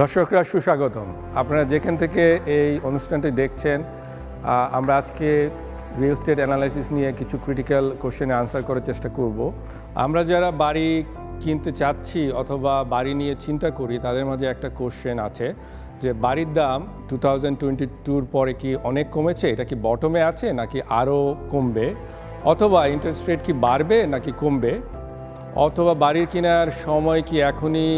দর্শকরা সুস্বাগতম। আপনারা যেখান থেকে এই অনুষ্ঠানটি দেখছেন, আমরা আজকে রিয়েল এস্টেট অ্যানালাইসিস নিয়ে কিছু ক্রিটিক্যাল কোশ্চেনে আনসার করার চেষ্টা করব। আমরা যারা বাড়ি কিনতে চাচ্ছি অথবা বাড়ি নিয়ে চিন্তা করি, তাদের মাঝে একটা কোশ্চেন আছে যে বাড়ির দাম 2022 পরে কি অনেক কমেছে, এটা কি বটমে আছে নাকি আরও কমবে, অথবা ইন্টারেস্ট রেট কি বাড়বে নাকি কমবে, অথবা বাড়ির কেনার সময় কি এখনই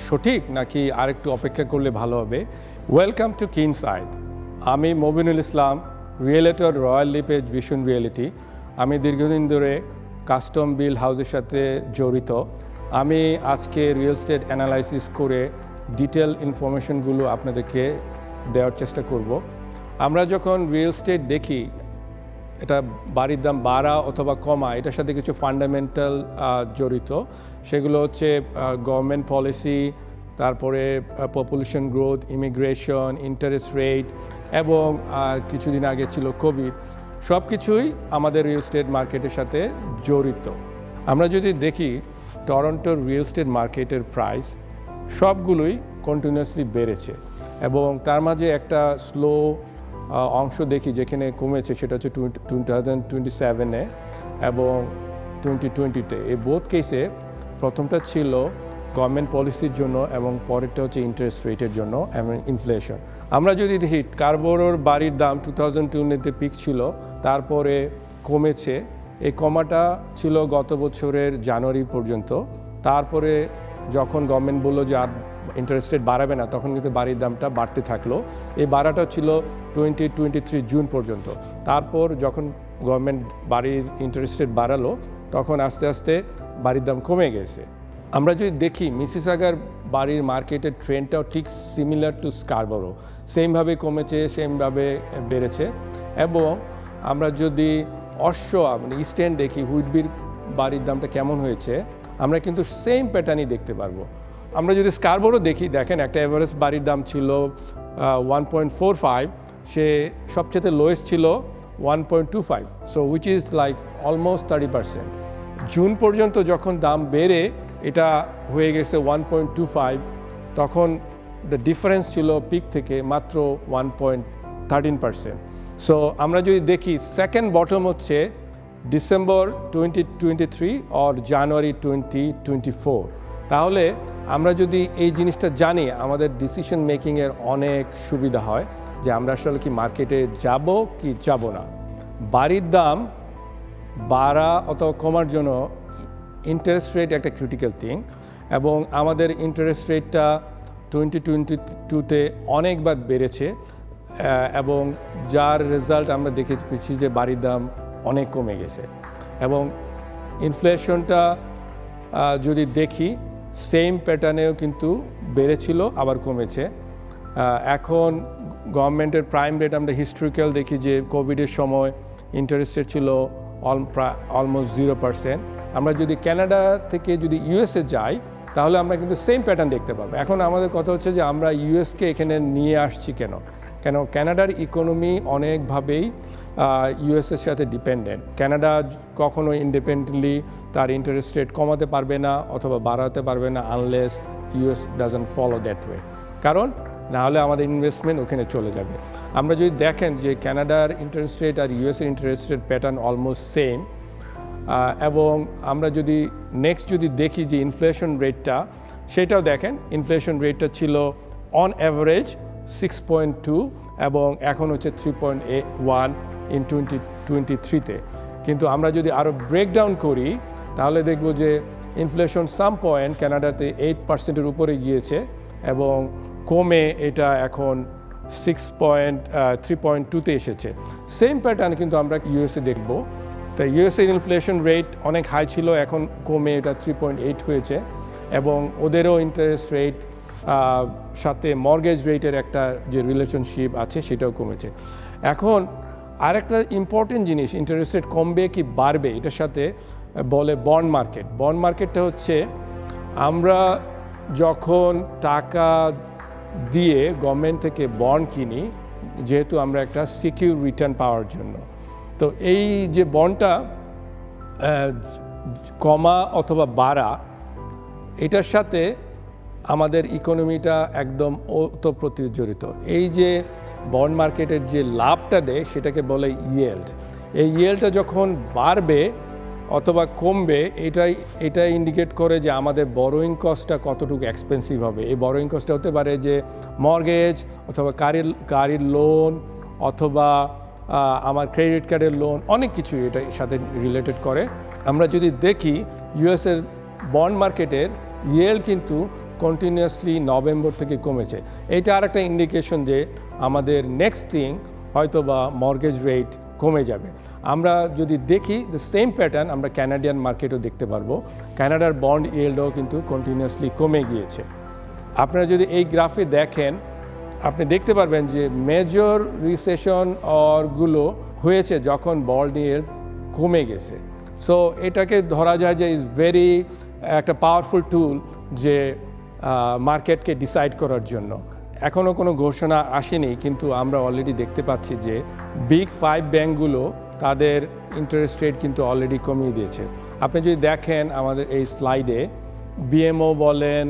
সঠিক নাকি আরেকটু অপেক্ষা করলে ভালো হবে। Welcome to Kinside. আমি Mobinul Islam, realtor, Royal LePage Vision Realty. আমি দীর্ঘদিন ধরে কাস্টম বিল হাউসের সাথে জড়িত। আমি আজকে রিয়েল এস্টেট অ্যানালাইসিস করে ডিটেল ইনফরমেশনগুলো আপনাদেরকে দেওয়ার চেষ্টা করব। আমরা যখন রিয়েল এস্টেট দেখি, এটা বাড়ির দাম বাড়া অথবা কমা, এটার সাথে কিছু ফান্ডামেন্টাল জড়িত। সেগুলো হচ্ছে গভর্নমেন্ট পলিসি, তারপরে population growth, immigration, interest rate, এবং কিছুদিন আগে ছিল কোভিড। সব কিছুই আমাদের রিয়েল এস্টেট মার্কেটের সাথে জড়িত। আমরা যদি দেখি টরন্টোর রিয়েল এস্টেট মার্কেটের প্রাইস সবগুলোই কন্টিনিউয়াসলি বেড়েছে, এবং তার মাঝে একটা স্লো অংশ দেখি যেখানে কমেছে, সেটা হচ্ছে 2027-এ এবং 2020-তে। এই বোথ কেসে প্রথমটা ছিল গভর্নমেন্ট পলিসির জন্য এবং পরেরটা হচ্ছে ইন্টারেস্ট রেটের জন্য এবং ইনফ্লেশন। আমরা যদি দেখি কার্বোরোর বাড়ির দাম 2002-তে পিক ছিল, তারপরে কমেছে। এই কমাটা ছিল গত বছরের জানুয়ারি পর্যন্ত। তারপরে যখন গভর্নমেন্ট বললো যে আর ইন্টারেস্ট রেট বাড়াবে না, তখন কিন্তু বাড়ির দামটা বাড়তে থাকলো। এই বাড়াটা ছিল 2023 জুন পর্যন্ত। তারপর যখন গভর্নমেন্ট বাড়ির ইন্টারেস্ট রেট বাড়ালো, তখন আস্তে আস্তে বাড়ির দাম কমে গেছে। আমরা যদি দেখি মিসিসাগার বাড়ির মার্কেটের ট্রেন্ডটাও ঠিক সিমিলার টু স্কারবোরো, সেমভাবে কমেছে, সেমভাবে বেড়েছে। এবং আমরা যদি মানে ইস্ট এন্ড দেখি, হুইটবির বাড়ির দামটা কেমন হয়েছে, আমরা কিন্তু সেম প্যাটার্নই দেখতে পারবো। আমরা যদি স্কারবোরো দেখি, দেখেন একটা এভারেজ বাড়ির দাম ছিল 1.45, সে সবচেয়ে লোয়েস্ট ছিল 1.25, so which is like almost 30%। June পর্যন্ত যখন দাম বেড়ে এটা হয়ে গেছে 1.25, তখন দ্য ডিফারেন্স ছিল পিক থেকে মাত্র 1.13%। সো আমরা যদি দেখি সেকেন্ড বটম হচ্ছে ডিসেম্বর 2023 আর জানুয়ারি 2024, তাহলে আমরা যদি এই জিনিসটা জানি, আমাদের ডিসিশন মেকিংয়ের অনেক সুবিধা হয় যে আমরা আসলে কি মার্কেটে যাব কি যাব না। বাড়ির দাম বাড়া অথবা কমার জন্য ইন্টারেস্ট রেট একটা ক্রিটিক্যাল থিং, এবং আমাদের ইন্টারেস্ট রেটটা 2022-তে অনেকবার বেড়েছে, এবং যার রেজাল্ট আমরা দেখেছি যে বাড়ির দাম অনেক কমে গেছে। এবং ইনফ্লেশনটা যদি দেখি, সেম প্যাটার্নেও কিন্তু বেড়েছিল আবার কমেছে। এখন গভর্নমেন্টের প্রাইম রেট আমরা হিস্ট্রিক্যাল দেখি যে কোভিডের সময় ইন্টারেস্ট রেট ছিল অলমোস্ট 0%। আমরা যদি কানাডা থেকে যদি ইউএসএ যাই, তাহলে আমরা কিন্তু সেম প্যাটার্ন দেখতে পাবো। এখন আমাদের কথা হচ্ছে যে আমরা ইউএসকে এখানে নিয়ে আসছি কেন কানাডার ইকোনমি অনেকভাবেই ইউএসের সাথে ডিপেন্ডেন্ট। কানাডা কখনো ইন্ডিপেন্ডেন্টলি তার ইন্টারেস্ট রেট কমাতে পারবে না অথবা বাড়াতে পারবে না, unless US doesn't follow that way, কারণ না হলে আমাদের ইনভেস্টমেন্ট ওখানে চলে যাবে। আমরা যদি দেখেন যে কানাডার ইন্টারেস্ট রেট আর ইউএসের interest rate pattern almost same, এবং আমরা যদি নেক্সট যদি দেখি যে ইনফ্লেশন রেটটা, সেটাও দেখেন ইনফ্লেশন রেটটা ছিল অন অ্যাভারেজ 6.2 এবং এখন হচ্ছে 3.1 ইন 2023-তে। কিন্তু আমরা যদি আরও ব্রেকডাউন করি, তাহলে দেখব যে ইনফ্লেশন সাম পয়েন্ট কানাডাতে 8%-এর উপরে গিয়েছে এবং কমে এটা এখন 3.2-তে এসেছে। সেম প্যাটার্ন কিন্তু আমরা ইউএসএ দেখব। তাই ইউএসএর ইনফ্লেশন রেট অনেক হাই ছিল, এখন কমে এটা 3.8 হয়েছে, এবং ওদেরও ইন্টারেস্ট রেট সাথে মর্গেজ রেটের একটা যে রিলেশনশিপ আছে সেটাও কমেছে। এখন আরেকটা ইম্পর্টেন্ট জিনিস, ইন্টারেস্ট রেট কমবে কি বাড়বে, এটার সাথে বলে বন্ড মার্কেট। বন্ড মার্কেটটা হচ্ছে আমরা যখন টাকা দিয়ে গভর্নমেন্ট থেকে বন্ড কিনি, যেহেতু আমরা একটা সিকিউর রিটার্ন পাওয়ার জন্য, তো এই যে বন্ডটা কমা অথবা বাড়া, এটার সাথে আমাদের ইকোনমিটা একদম ওতপ্রোত জড়িত। এই যে বন্ড মার্কেটের যে লাভটা দেয় সেটাকে বলে ইয়েল্ড। এই ইয়েল্ডটা যখন বাড়বে অথবা কমবে এটা ইন্ডিকেট করে যে আমাদের বরোয়িং কস্টটা কতটুকু এক্সপেন্সিভ হবে। এই বরোয়িং কস্টটা হতে পারে যে মর্গেজ অথবা গাড়ির লোন অথবা আমার ক্রেডিট কার্ডের লোন, অনেক কিছু এটার সাথে রিলেটেড করে। আমরা যদি দেখি ইউএসের বন্ড মার্কেটের ইয়েল্ড কিন্তু কন্টিনিউয়াসলি নভেম্বর থেকে কমেছে। এটা আর একটা ইন্ডিকেশন যে আমাদের নেক্সট থিং হয়তো বা মর্গেজ রেট কমে যাবে। আমরা যদি দেখি দ্য সেম প্যাটার্ন আমরা ক্যানাডিয়ান মার্কেটও দেখতে পারবো। কানাডার বন্ড ইয়েল্ডও কিন্তু কন্টিনিউয়াসলি কমে গিয়েছে। আপনারা যদি এই গ্রাফে দেখেন আপনি দেখতে পারবেন যে মেজর রিসেশন অরগুলো হয়েছে যখন বন্ড ইয়েল্ড কমে গেছে। সো এটাকে ধরা যায় যে ইজ ভেরি একটা পাওয়ারফুল টুল যে মার্কেটকে ডিসাইড করার জন্য। এখনও কোনো ঘোষণা আসেনি, কিন্তু আমরা অলরেডি দেখতে পাচ্ছি যে বিগ 5 ব্যাঙ্কগুলো তাদের ইন্টারেস্ট রেট কিন্তু অলরেডি কমিয়ে দিয়েছে। আপনি যদি দেখেন আমাদের এই স্লাইডে বিএমও বলেন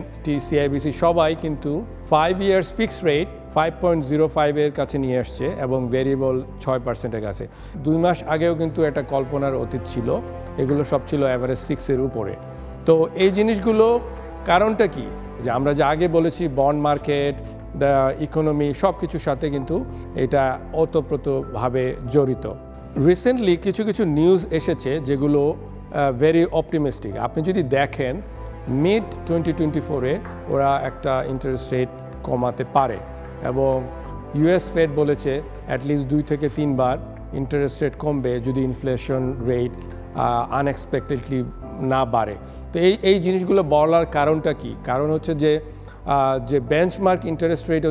সিআইবিসি সবাই কিন্তু 5 ইয়ার্স ফিক্সড রেট 5.05-এর কাছে নিয়ে আসছে এবং ভেরিয়েবল 6%-এর কাছে। 2 মাস আগেও কিন্তু একটা কল্পনার অতীত ছিল, এগুলো সব ছিল অ্যাভারেজ 6-এর উপরে। তো এই জিনিসগুলো কারণটা কি, যে আমরা যে আগে বলেছি বন্ড মার্কেট দ্য ইকোনমি সব কিছুর সাথে কিন্তু এটা ওতপ্রোতভাবে জড়িত। রিসেন্টলি কিছু কিছু নিউজ এসেছে যেগুলো ভেরি অপটিমিস্টিক। আপনি যদি দেখেন মিড 2024-এ ওরা একটা ইন্টারেস্ট রেট কমাতে পারে এবং ইউএস ফেড বলেছে অ্যাটলিস্ট 2 থেকে 3 বার ইন্টারেস্ট রেট কমবে যদি ইনফ্লেশন রেট আনএক্সপেক্টেডলি না বাড়ে। তো এই জিনিসগুলো বলার কারণটা কি? কারণ হচ্ছে যে বেঞ্চমার্ক ইন্টারেস্ট রেট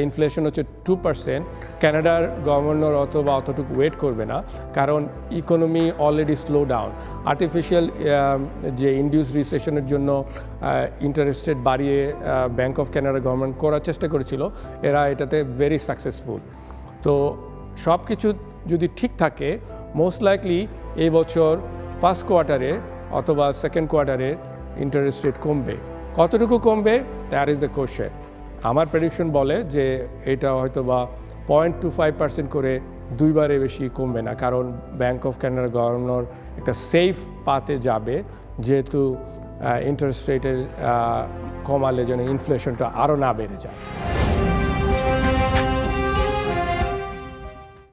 ইনফ্লেশন হচ্ছে 2%, কানাডার গভর্নর অথবা অতটুকু ওয়েট করবে না, কারণ economy already slow down. Artificial যে ইনডিউস রিসেশনের জন্য ইন্টারেস্ট রেট বাড়িয়ে ব্যাঙ্ক অফ কানাডা গভর্নমেন্ট করার চেষ্টা করেছিল, এরা এটাতে ভেরি সাকসেসফুল। তো সব কিছু যদি ঠিক থাকে মোস্ট লাইকলি এই বছর ফার্স্ট কোয়ার্টারে অথবা সেকেন্ড কোয়ার্টারে ইন্টারেস্ট রেট কমবে। কতটুকু কমবে দ্যাট ইজ দ্য কোয়েশ্চেন। আমার প্রেডিকশন বলে যে এটা হয়তো বা 0.25% করে 2 বারের বেশি কমবে না, কারণ ব্যাঙ্ক অফ কানাডা গভর্নর একটা সেফ পাতে যাবে, যেহেতু ইন্টারেস্ট রেটের কমালে যেন ইনফ্লেশনটা আরও না বেড়ে যায়।